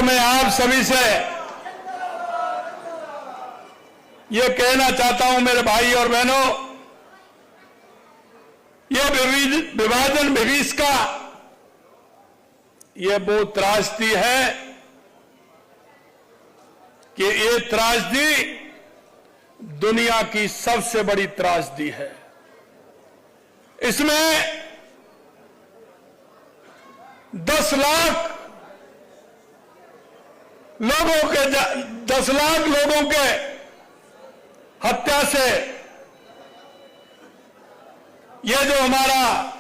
मैं आप सभी से ये कहना चाहता हूं मेरे भाई और बहनों, ये विभाजन विभीषिका ये वो त्रासदी है कि ये त्रासदी दुनिया की सबसे बड़ी त्रासदी है। इसमें 10 लाख लोगों के हत्या से ये जो हमारा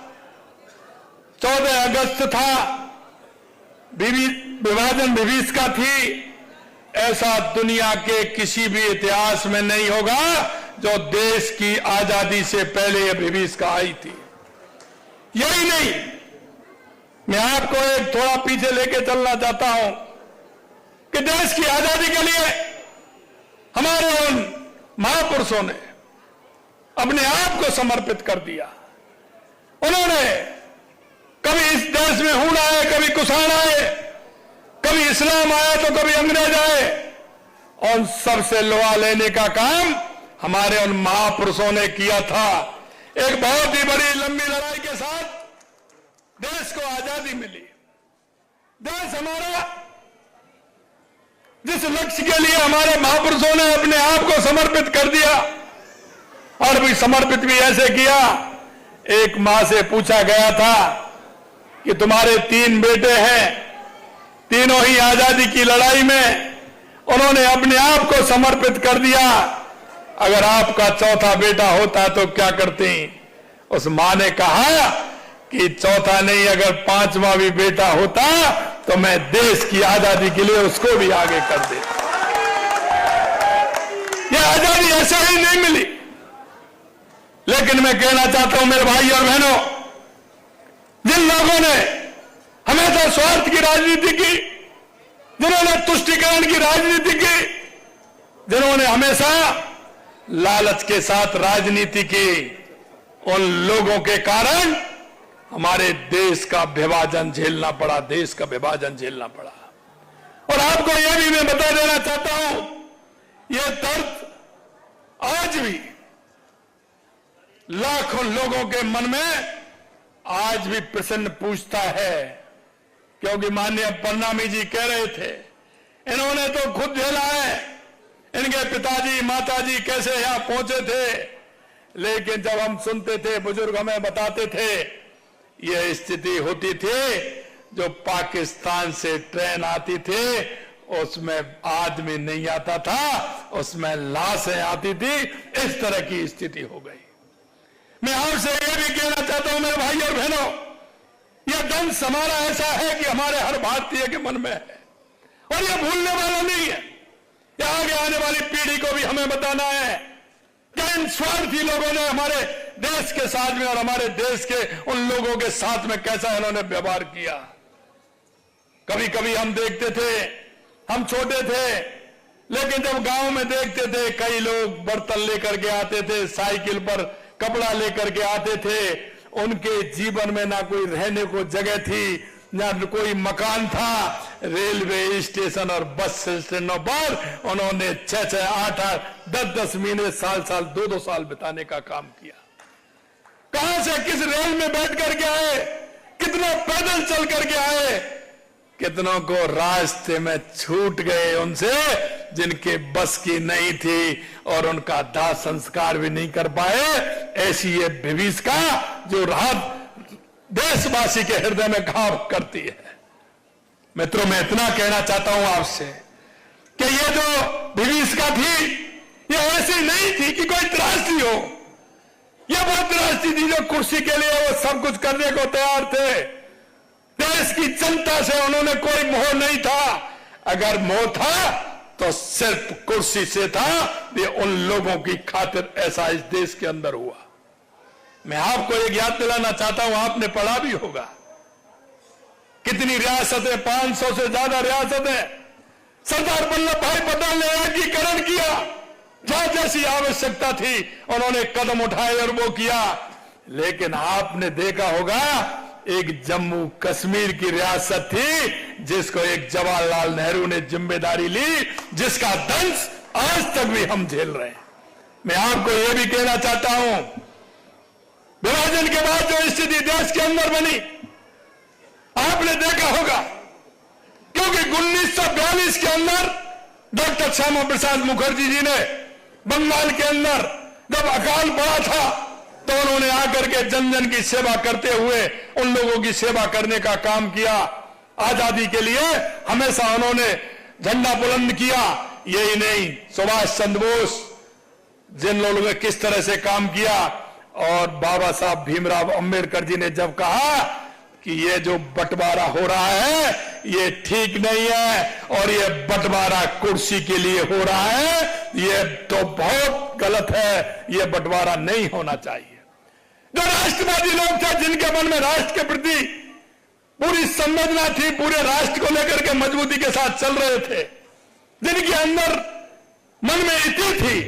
14 अगस्त था, विभाजन विभीषिका थी, ऐसा दुनिया के किसी भी इतिहास में नहीं होगा जो देश की आजादी से पहले यह विभीषिका आई थी। यही नहीं, मैं आपको एक थोड़ा पीछे लेके चलना चाहता हूं कि देश की आजादी के लिए हमारे उन महापुरुषों ने अपने आप को समर्पित कर दिया। उन्होंने कभी इस देश में हूण आए, कभी कुषाण आए, कभी इस्लाम आया तो कभी अंग्रेज आए, और सबसे लोहा लेने का काम हमारे उन महापुरुषों ने किया था। एक बहुत ही बड़ी लंबी लड़ाई के साथ देश को आजादी मिली। देश हमारा जिस लक्ष्य के लिए हमारे महापुरुषों ने अपने आप को समर्पित कर दिया, और भी समर्पित भी ऐसे किया। एक मां से पूछा गया था कि तुम्हारे 3 बेटे हैं, तीनों ही आजादी की लड़ाई में उन्होंने अपने आप को समर्पित कर दिया, अगर आपका चौथा बेटा होता तो क्या करते? उस मां ने कहा कि चौथा नहीं, अगर 5वां भी बेटा होता तो मैं देश की आजादी के लिए उसको भी आगे कर देता। यह आजादी ऐसे ही नहीं मिली। लेकिन मैं कहना चाहता हूं मेरे भाई और बहनों, जिन लोगों ने हमेशा स्वार्थ की राजनीति की, जिन्होंने तुष्टीकरण की राजनीति की, जिन्होंने हमेशा लालच के साथ राजनीति की, उन लोगों के कारण हमारे देश का विभाजन झेलना पड़ा, देश का विभाजन झेलना पड़ा। और आपको यह भी मैं बता देना चाहता हूं, यह दर्द आज भी लाखों लोगों के मन में आज भी प्रश्न पूछता है, क्योंकि माननीय प्रणामी जी कह रहे थे, इन्होंने तो खुद झेला है, इनके पिताजी माताजी कैसे यहां पहुंचे थे। लेकिन जब हम सुनते थे, बुजुर्ग हमें बताते थे, यह स्थिति होती थी, जो पाकिस्तान से ट्रेन आती थी उसमें आदमी नहीं आता था, उसमें लाशें आती थी। इस तरह की स्थिति हो गई। मैं आपसे यह भी कहना चाहता हूं मेरे भाई और बहनों, यह दंश हमारा ऐसा है कि हमारे हर भारतीय के मन में है, और यह भूलने वाला नहीं है। यह आगे आने वाली पीढ़ी को भी हमें बताना है कि इन स्वार्थी लोगों ने हमारे देश के साथ में और हमारे देश के उन लोगों के साथ में कैसा इन्होंने व्यवहार किया। कभी कभी हम देखते थे, हम छोटे थे, लेकिन जब गांव में देखते थे, कई लोग बर्तन लेकर के आते थे, साइकिल पर कपड़ा लेकर के आते थे, उनके जीवन में ना कोई रहने को जगह थी, ना कोई मकान था। रेलवे स्टेशन और बस स्टैंडों पर उन्होंने 6-6, 8-8, 10-10 महीने, साल 2-2 साल बिताने का काम किया। कहां से किस रेल में बैठ करके आए, कितना पैदल चल करके आए, कितनों को रास्ते में छूट गए उनसे, जिनके बस की नहीं थी, और उनका दाह संस्कार भी नहीं कर पाए। ऐसी ये विभीषिका जो रात देशवासी के हृदय में घाव करती है। मित्रों, मैं इतना कहना चाहता हूं आपसे कि ये जो विभीषिका थी, ये ऐसी नहीं थी कि कोई त्रासदी हो। यह वो त्रासदी थी जो कुर्सी के लिए वो सब कुछ करने को तैयार थे। देश की जनता से उन्होंने कोई मोह नहीं था। अगर मोह था तो सिर्फ कुर्सी से था। ये उन लोगों की खातिर ऐसा इस देश के अंदर हुआ। मैं आपको एक याद दिलाना चाहता हूं, आपने पढ़ा भी होगा, कितनी रियासतें, 500 से ज्यादा रियासतें सरदार वल्लभ भाई पटेल ने एकीकरण किया। जहां जैसी आवश्यकता थी उन्होंने कदम उठाए और वो किया। लेकिन आपने देखा होगा एक जम्मू कश्मीर की रियासत थी जिसको एक जवाहरलाल नेहरू ने जिम्मेदारी ली, जिसका दंश आज तक भी हम झेल रहे हैं। मैं आपको यह भी कहना चाहता हूं, विभाजन के बाद जो स्थिति देश के अंदर बनी आपने देखा होगा, क्योंकि 1942 के अंदर डॉक्टर श्यामा प्रसाद मुखर्जी जी ने बंगाल के अंदर जब अकाल पड़ा था तो उन्होंने आकर के जन जन की सेवा करते हुए उन लोगों की सेवा करने का काम किया। आजादी के लिए हमेशा उन्होंने झंडा बुलंद किया। यही नहीं, सुभाष चंद्र बोस जिन लोगों ने किस तरह से काम किया, और बाबा साहब भीमराव अंबेडकर जी ने जब कहा कि ये जो बंटवारा हो रहा है ये ठीक नहीं है और ये बंटवारा कुर्सी के लिए हो रहा है, ये तो बहुत गलत है, ये बंटवारा नहीं होना चाहिए। जो राष्ट्रवादी लोग थे, जिनके मन में राष्ट्र के प्रति पूरी संवेदना थी, पूरे राष्ट्र को लेकर के मजबूती के साथ चल रहे थे, जिनके अंदर मन में इति थी,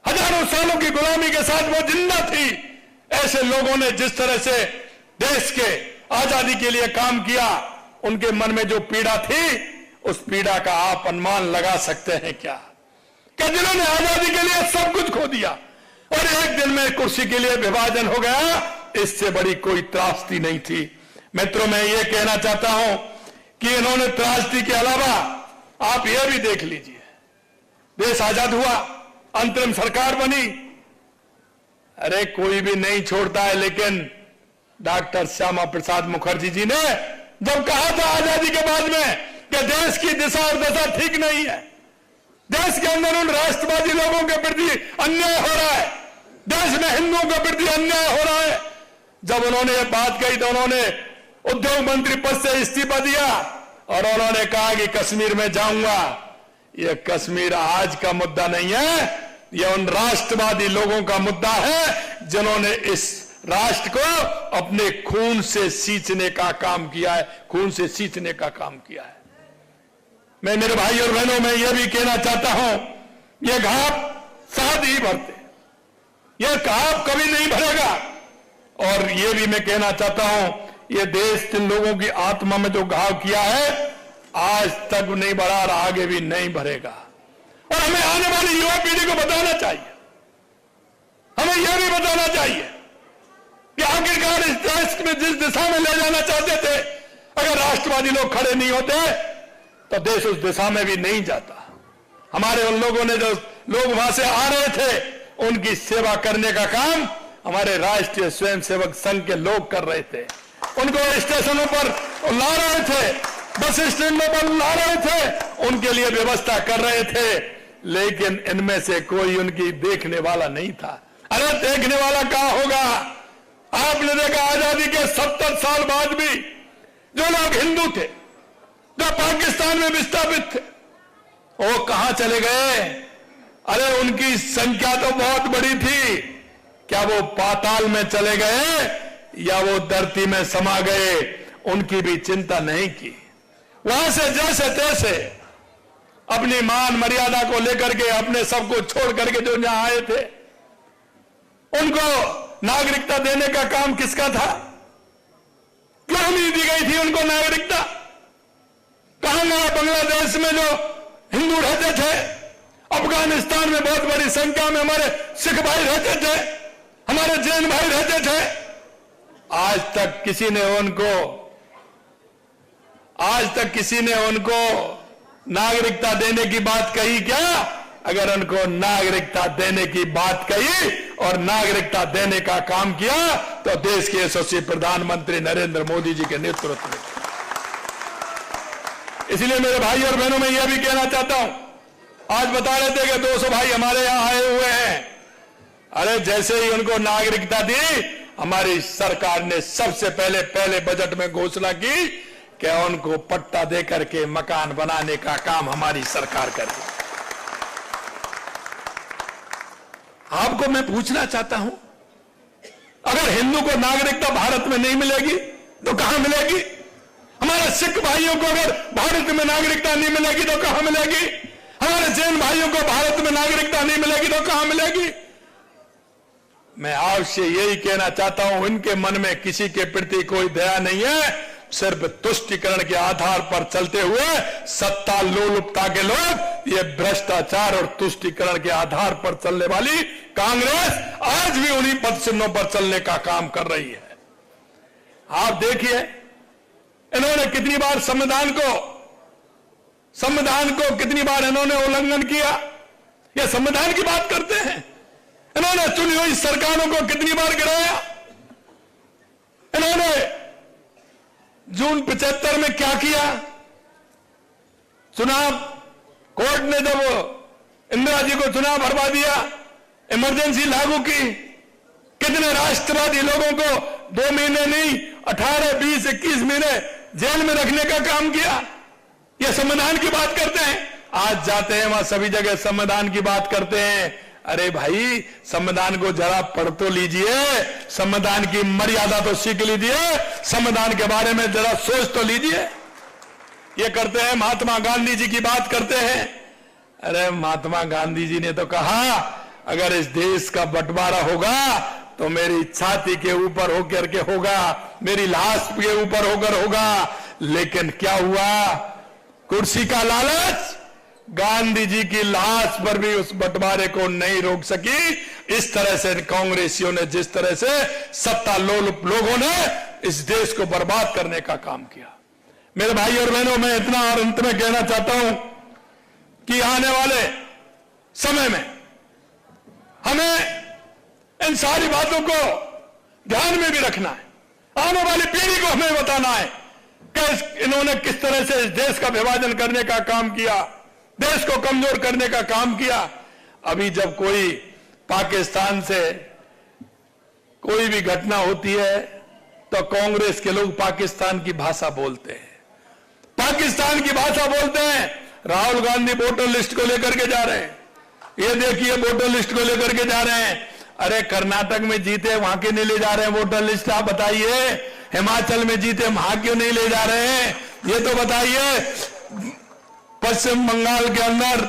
हजारों सालों की गुलामी के साथ वो जिंदा थी, ऐसे लोगों ने जिस तरह से देश के आजादी के लिए काम किया, उनके मन में जो पीड़ा थी, उस पीड़ा का आप अनुमान लगा सकते हैं क्या? कि जिन्होंने आजादी के लिए सब कुछ खो दिया और एक दिन में कुर्सी के लिए विभाजन हो गया, इससे बड़ी कोई त्रासदी नहीं थी। मित्रों, मैं ये कहना चाहता हूं कि इन्होंने त्रासदी के अलावा आप ये भी देख लीजिए, देश आजाद हुआ, अंतरिम सरकार बनी, अरे कोई भी नहीं छोड़ता है, लेकिन डॉक्टर श्यामा प्रसाद मुखर्जी जी ने जब कहा था आजादी के बाद में कि देश की दिशा और दशा ठीक नहीं है, देश के अंदर उन राष्ट्रवादी लोगों के प्रति अन्याय हो रहा है, देश में हिंदुओं के प्रति अन्याय हो रहा है, जब उन्होंने ये बात कही तो उन्होंने उद्योग मंत्री पद से इस्तीफा दिया और उन्होंने कहा कि कश्मीर में जाऊंगा। यह कश्मीर आज का मुद्दा नहीं है, यह उन राष्ट्रवादी लोगों का मुद्दा है जिन्होंने इस राष्ट्र को अपने खून से सींचने का काम किया है, खून से सींचने का काम किया है। मैं मेरे भाई और बहनों में यह भी कहना चाहता हूं, यह घाव साथ ही भरते, यह घाव कभी नहीं भरेगा। और यह भी मैं कहना चाहता हूं, यह देश जिन लोगों की आत्मा में जो घाव किया है आज तक नहीं बढ़ा और आगे भी नहीं भरेगा। और हमें आने वाली युवा पीढ़ी को बताना चाहिए, हमें यह भी बताना चाहिए कि आखिरकार इस देश में जिस दिशा में ले जाना चाहते थे, अगर राष्ट्रवादी लोग खड़े नहीं होते तो देश उस दिशा में भी नहीं जाता। हमारे उन लोगों ने, जो लोग वहां से आ रहे थे, उनकी सेवा करने का काम हमारे राष्ट्रीय स्वयंसेवक संघ के लोग कर रहे थे। उनको स्टेशनों पर ला रहे थे, बस स्टैंडों पर ला रहे थे, उनके लिए व्यवस्था कर रहे थे, लेकिन इनमें से कोई उनकी देखने वाला नहीं था। अरे देखने वाला कहां होगा? आपने देखा आजादी के 70 साल बाद भी जो लोग हिंदू थे, जो पाकिस्तान में विस्थापित थे, वो कहां चले गए? अरे उनकी संख्या तो बहुत बड़ी थी, क्या वो पाताल में चले गए या वो धरती में समा गए? उनकी भी चिंता नहीं की। वहां से जैसे तैसे अपनी मान मर्यादा को लेकर के, अपने सबको छोड़ करके जो यहां आए थे, उनको नागरिकता देने का काम किसका था? क्यों नहीं दी गई थी उनको नागरिकता? कहां गया? बांग्लादेश में जो हिंदू रहते थे, अफगानिस्तान में बहुत बड़ी संख्या में हमारे सिख भाई रहते थे, हमारे जैन भाई रहते थे, आज तक किसी ने उनको नागरिकता देने की बात कही क्या? अगर उनको नागरिकता देने की बात कही और नागरिकता देने का काम किया तो देश के यशस्वी प्रधानमंत्री नरेंद्र मोदी जी के नेतृत्व में। इसलिए मेरे भाई और बहनों, मैं यह भी कहना चाहता हूं, आज बता रहे थे कि 200 भाई हमारे यहां आए हुए हैं। अरे जैसे ही उनको नागरिकता दी, हमारी सरकार ने सबसे पहले बजट में घोषणा की कि उनको पट्टा देकर के मकान बनाने का काम हमारी सरकार करेगी। आपको मैं पूछना चाहता हूं, अगर हिंदू को नागरिकता भारत में नहीं मिलेगी तो कहां मिलेगी? हमारे सिख भाइयों को अगर भारत में नागरिकता नहीं मिलेगी तो कहां मिलेगी? हमारे जैन भाइयों को भारत में नागरिकता नहीं मिलेगी तो कहां मिलेगी? मैं आपसे यही कहना चाहता हूं, इनके मन में किसी के प्रति कोई दया नहीं है। सिर्फ तुष्टीकरण के आधार पर चलते हुए सत्ता लोलुपता के लोग, ये भ्रष्टाचार और तुष्टीकरण के आधार पर चलने वाली कांग्रेस आज भी उन्हीं पद चिन्हों पर चलने का काम कर रही है। आप देखिए, इन्होंने कितनी बार संविधान को कितनी बार इन्होंने उल्लंघन किया। ये संविधान की बात करते हैं। इन्होंने चुनी हुई सरकारों को कितनी बार गिराया। इन्होंने जून 75 में क्या किया। चुनाव कोर्ट ने जब इंदिरा जी को चुनाव हरवा दिया, इमरजेंसी लागू की, कितने राष्ट्रवादी लोगों को 2 महीने नहीं 18, 20, 21 महीने जेल में रखने का काम किया। ये संविधान की बात करते हैं। आज जाते हैं वहां सभी जगह संविधान की बात करते हैं। अरे भाई, संविधान को जरा पढ़ तो लीजिए, संविधान की मर्यादा तो सीख लीजिए, संविधान के बारे में जरा सोच तो लीजिए। ये करते हैं महात्मा गांधी जी की बात करते हैं। अरे महात्मा गांधी जी ने तो कहा, अगर इस देश का बंटवारा होगा तो मेरी छाती के ऊपर होकर के होगा, मेरी लाश के ऊपर होकर होगा। लेकिन क्या हुआ, कुर्सी का लालच गांधी जी की लाश पर भी उस बंटवारे को नहीं रोक सकी। इस तरह से कांग्रेसियों ने, जिस तरह से सत्ता लोलुप लोगों ने इस देश को बर्बाद करने का काम किया। मेरे भाई और बहनों, मैं इतना और अंत में कहना चाहता हूं कि आने वाले समय में हमें इन सारी बातों को ध्यान में भी रखना है। आने वाली पीढ़ी को हमें बताना है कि इन्होंने किस तरह से इस देश का विभाजन करने का काम किया, देश को कमजोर करने का काम किया। अभी जब कोई पाकिस्तान से कोई भी घटना होती है तो कांग्रेस के लोग पाकिस्तान की भाषा बोलते हैं, पाकिस्तान की भाषा बोलते हैं। राहुल गांधी वोटर लिस्ट को लेकर के जा रहे हैं, ये देखिए वोटर लिस्ट को लेकर के जा रहे हैं। अरे कर्नाटक में जीते वहां के नहीं ले जा रहे हैं वोटर लिस्ट, आप बताइए। हिमाचल में जीते वहां क्यों नहीं ले जा रहे हैं, ये तो बताइए। पश्चिम बंगाल के अंदर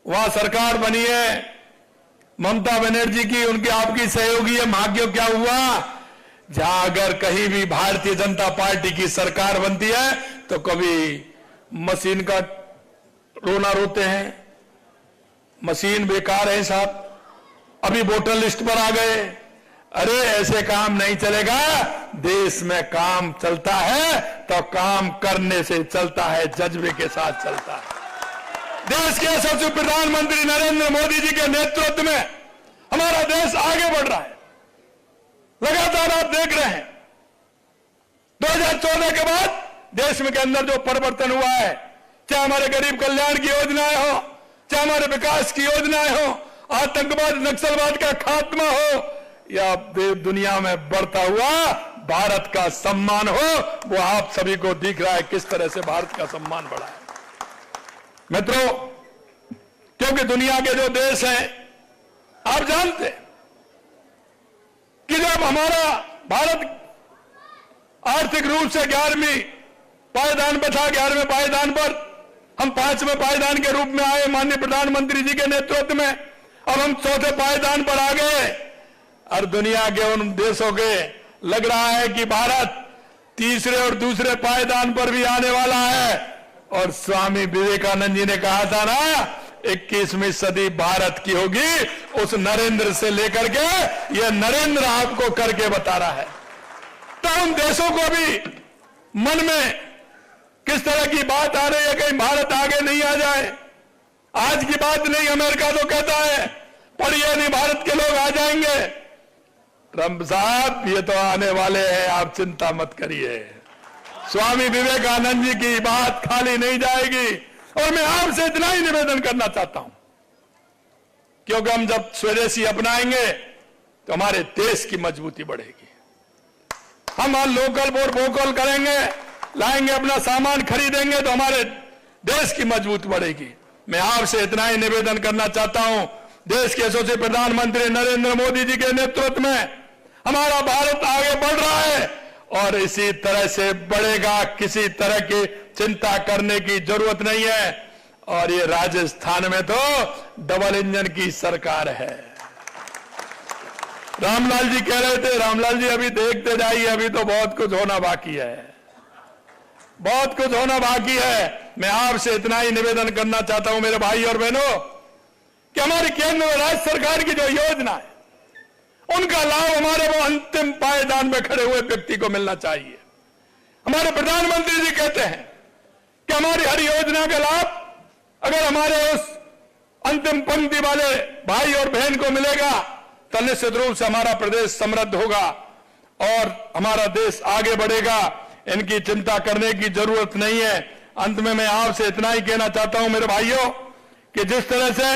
वहां सरकार बनी है ममता बनर्जी की, उनकी आपकी सहयोगी है, वहां क्यों क्या हुआ। जहां अगर कहीं भी भारतीय जनता पार्टी की सरकार बनती है तो कभी मशीन का रोना रोते हैं, मशीन बेकार है साहब, अभी वोटर लिस्ट पर आ गए। अरे ऐसे काम नहीं चलेगा। देश में काम चलता है तो काम करने से चलता है, जज्बे के साथ चलता है। देश के यशस्वी प्रधानमंत्री नरेंद्र मोदी जी के नेतृत्व में हमारा देश आगे बढ़ रहा है। लगातार आप देख रहे हैं 2014 के बाद देश में के अंदर जो परिवर्तन हुआ है, चाहे हमारे गरीब कल्याण की योजनाएं हो, चाहे हमारे विकास की योजनाएं हो, आतंकवाद नक्सलवाद का खात्मा हो, या दुनिया में बढ़ता हुआ भारत का सम्मान हो, वो आप सभी को दिख रहा है किस तरह से भारत का सम्मान बढ़ा है। मित्रों, क्योंकि दुनिया के जो देश हैं आप जानते हैं कि जब हमारा भारत आर्थिक रूप से 11वीं पायदान पर था, 11वें पायदान पर हम 5वें पायदान के रूप में आए माननीय प्रधानमंत्री जी के नेतृत्व में, अब हम 4थे पायदान पर आ गए और दुनिया के उन देशों के लग रहा है कि भारत तीसरे और दूसरे पायदान पर भी आने वाला है। और स्वामी विवेकानंद जी ने कहा था ना, 21वीं सदी भारत की होगी, उस नरेंद्र से लेकर के यह नरेंद्र आपको करके बता रहा है। तो उन देशों को भी मन में किस तरह की बात आ रही है, कहीं भारत आगे नहीं आ जाए। आज की बात नहीं, अमेरिका तो कहता है पढ़िए नहीं भारत के लोग आ जाएंगे। ट्रंप साहब ये तो आने वाले हैं, आप चिंता मत करिए। स्वामी विवेकानंद जी की बात खाली नहीं जाएगी। और मैं आपसे इतना ही निवेदन करना चाहता हूं, क्योंकि हम जब स्वदेशी अपनाएंगे तो हमारे देश की मजबूती बढ़ेगी। हम लोकल फॉर वोकल करेंगे, लाएंगे अपना सामान खरीदेंगे तो हमारे देश की मजबूती बढ़ेगी। मैं आपसे इतना ही निवेदन करना चाहता हूं, देश के यशस्वी प्रधानमंत्री नरेंद्र मोदी जी के नेतृत्व में हमारा भारत आगे बढ़ रहा है और इसी तरह से बढ़ेगा। किसी तरह की चिंता करने की जरूरत नहीं है। और ये राजस्थान में तो डबल इंजन की सरकार है। रामलाल जी कह रहे थे, रामलाल जी अभी देखते जाइए, अभी तो बहुत कुछ होना बाकी है, बहुत कुछ होना बाकी है। मैं आपसे इतना ही निवेदन करना चाहता हूं मेरे भाई और बहनों कि हमारी केंद्र और राज्य सरकार की जो योजना है उनका लाभ हमारे वो अंतिम पायदान में खड़े हुए व्यक्ति को मिलना चाहिए। हमारे प्रधानमंत्री जी कहते हैं कि हमारी हर योजना का लाभ अगर हमारे उस अंतिम पंक्ति वाले भाई और बहन को मिलेगा तो निश्चित रूप से हमारा प्रदेश समृद्ध होगा और हमारा देश आगे बढ़ेगा। इनकी चिंता करने की जरूरत नहीं है। अंत में मैं आपसे इतना ही कहना चाहता हूं मेरे भाइयों कि जिस तरह से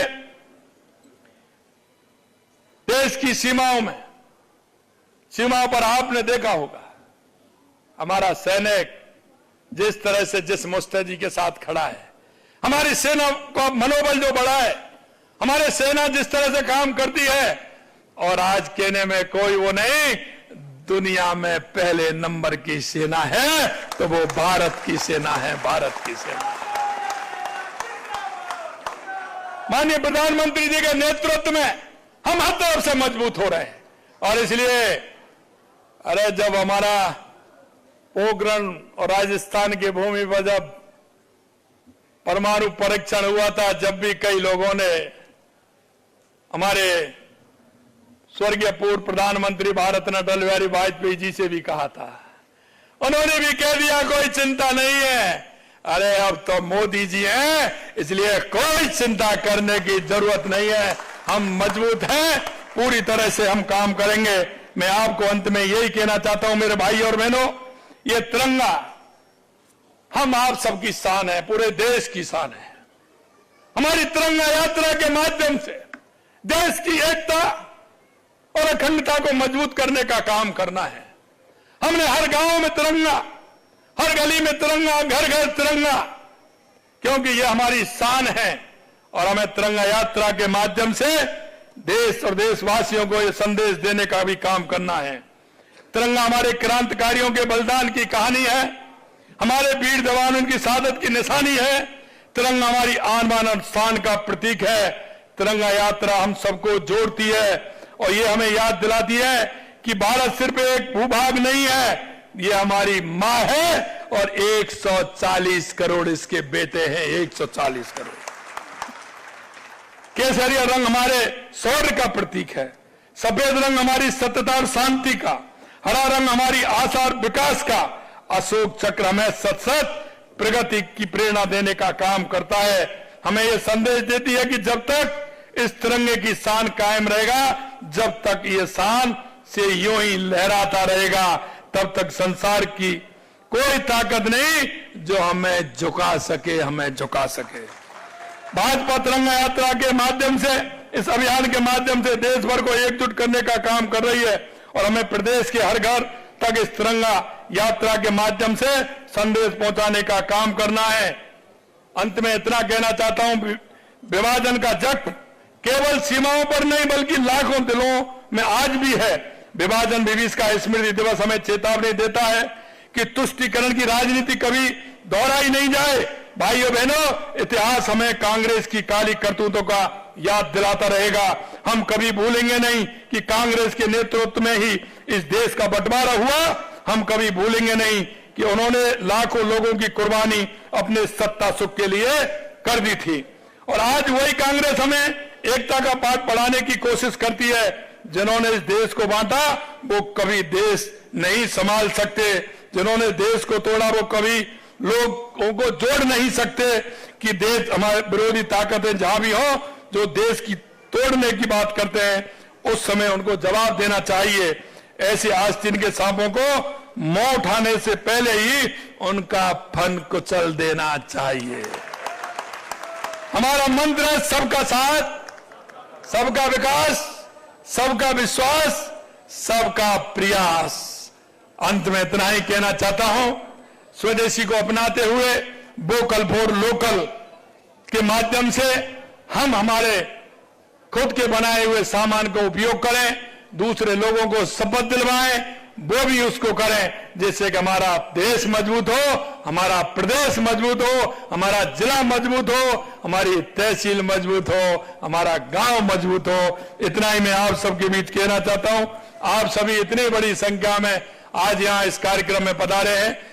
देश की सीमाओं पर आपने देखा होगा हमारा सैनिक जिस तरह से जिस मुस्तैदी के साथ खड़ा है, हमारी सेना का मनोबल जो बढ़ा है, हमारे सेना जिस तरह से काम करती है, और आज कहने में कोई वो नहीं, दुनिया में पहले नंबर की सेना है तो वो भारत की सेना है, भारत की सेना। माननीय प्रधानमंत्री जी के नेतृत्व में हम हर तरफ से मजबूत हो रहे हैं और इसलिए अरे जब हमारा पोखरण और राजस्थान की भूमि पर जब परमाणु परीक्षण हुआ था, जब भी कई लोगों ने हमारे स्वर्गीय पूर्व प्रधानमंत्री भारत रत्न अटल बिहारी वाजपेयी जी से भी कहा था, उन्होंने भी कह दिया कोई चिंता नहीं है। अरे अब तो मोदी जी हैं, इसलिए कोई चिंता करने की जरूरत नहीं है, हम मजबूत हैं, पूरी तरह से हम काम करेंगे। मैं आपको अंत में यही कहना चाहता हूं मेरे भाई और बहनों, ये तिरंगा हम आप सबकी शान है, पूरे देश की शान है। हमारी तिरंगा यात्रा के माध्यम से देश की एकता और अखंडता को मजबूत करने का काम करना है। हमने हर गांव में तिरंगा, हर गली में तिरंगा, घर घर तिरंगा, क्योंकि ये हमारी शान है और हमें तिरंगा यात्रा के माध्यम से देश और देशवासियों को ये संदेश देने का भी काम करना है। तिरंगा हमारे क्रांतिकारियों के बलिदान की कहानी है, हमारे वीर जवानों की शहादत की निशानी है। तिरंगा हमारी आन बान और शान का प्रतीक है। तिरंगा यात्रा हम सबको जोड़ती है और ये हमें याद दिलाती है कि भारत सिर्फ एक भूभाग नहीं है, ये हमारी मां है और 140 करोड़ इसके बेटे हैं, 140 करोड़। केसरिया रंग हमारे शौर्य का प्रतीक है, सफेद रंग हमारी सत्यता और शांति का, हरा रंग हमारी आशा और विकास का, अशोक चक्र हमें सतत प्रगति की प्रेरणा देने का काम करता है। हमें यह संदेश देती है कि जब तक इस तिरंगे की शान कायम रहेगा, जब तक ये शान से यूं ही लहराता रहेगा, तब तक संसार की कोई ताकत नहीं जो हमें झुका सके, हमें झुका सके। भाजपा तिरंगा यात्रा के माध्यम से, इस अभियान के माध्यम से देश भर को एकजुट करने का काम कर रही है और हमें प्रदेश के हर घर तक इस तिरंगा यात्रा के माध्यम से संदेश पहुंचाने का काम करना है। अंत में इतना कहना चाहता हूं, विभाजन का जख्म केवल सीमाओं पर नहीं बल्कि लाखों दिलों में आज भी है। विभाजन दिवस का स्मृति दिवस हमें चेतावनी देता है कि तुष्टीकरण की राजनीति कभी दोहराई नहीं जाए। भाइयों बहनों, इतिहास हमें कांग्रेस की काली करतूतों का याद दिलाता रहेगा। हम कभी भूलेंगे नहीं कि कांग्रेस के नेतृत्व में ही इस देश का बंटवारा हुआ। हम कभी भूलेंगे नहीं कि उन्होंने लाखों लोगों की कुर्बानी अपने सत्ता सुख के लिए कर दी थी और आज वही कांग्रेस हमें एकता का पाठ पढ़ाने की कोशिश करती है। जिन्होंने इस देश को बांटा वो कभी देश नहीं संभाल सकते, जिन्होंने देश को तोड़ा वो कभी लोगों को जोड़ नहीं सकते। कि देश हमारे विरोधी ताकतें जहां भी हो जो देश की तोड़ने की बात करते हैं, उस समय उनको जवाब देना चाहिए। ऐसे आस्तीन के सांपों को मुंह उठाने से पहले ही उनका फन कुचल देना चाहिए। हमारा मंत्र है सबका साथ, सबका विकास, सबका विश्वास, सबका प्रयास। अंत में इतना ही कहना चाहता हूं, स्वदेशी को अपनाते हुए वोकल फॉर लोकल के माध्यम से हम हमारे खुद के बनाए हुए सामान का उपयोग करें, दूसरे लोगों को शपथ दिलवाएं वो भी उसको करें, जिससे कि हमारा देश मजबूत हो, हमारा प्रदेश मजबूत हो, हमारा जिला मजबूत हो, हमारी तहसील मजबूत हो, हमारा गांव मजबूत हो। इतना ही मैं आप सबके बीच कहना चाहता हूं। आप सभी इतनी बड़ी संख्या में आज यहां इस कार्यक्रम में पधारे हैं।